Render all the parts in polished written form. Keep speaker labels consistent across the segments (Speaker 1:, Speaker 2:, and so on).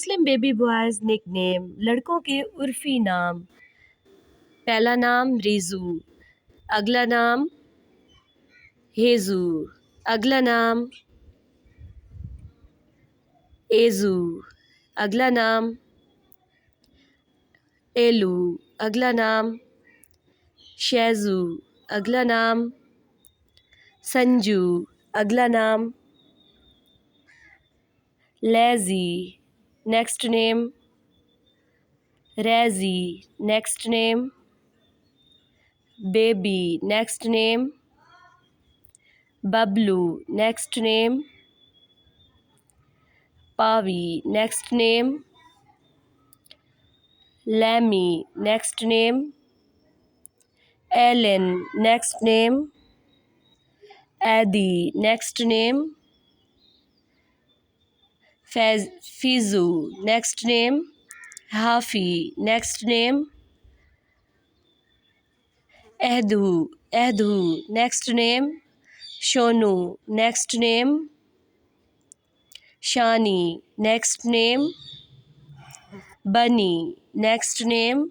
Speaker 1: मुस्लिम baby boys nickname, लड़कों के उर्फ़ी नाम। पहला नाम रिज़ू, अगला नाम हेज़ू, अगला नाम एज़ू, अगला नाम एलू, अगला नाम शैज़ू, अगला नाम संजू, अगला नाम Lazy, next name Razi, next name Baby, next name Bablu, next name Pavi, next name Lami, next name Alan, next name Edi, next name Fizu, next name Hafi, next name Ehdu, next name Shonu, next name Shani, next name Bunny, next name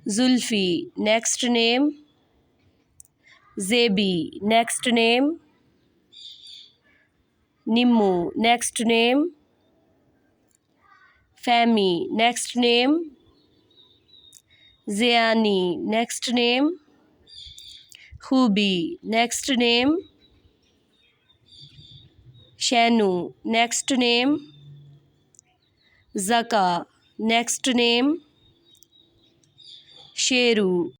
Speaker 1: Zulfi, next name Zebi, next name Nimmu, next name Famy, next name Ziyani, next name Khubi, next name Shainu, next name Zaka, next name Sheru.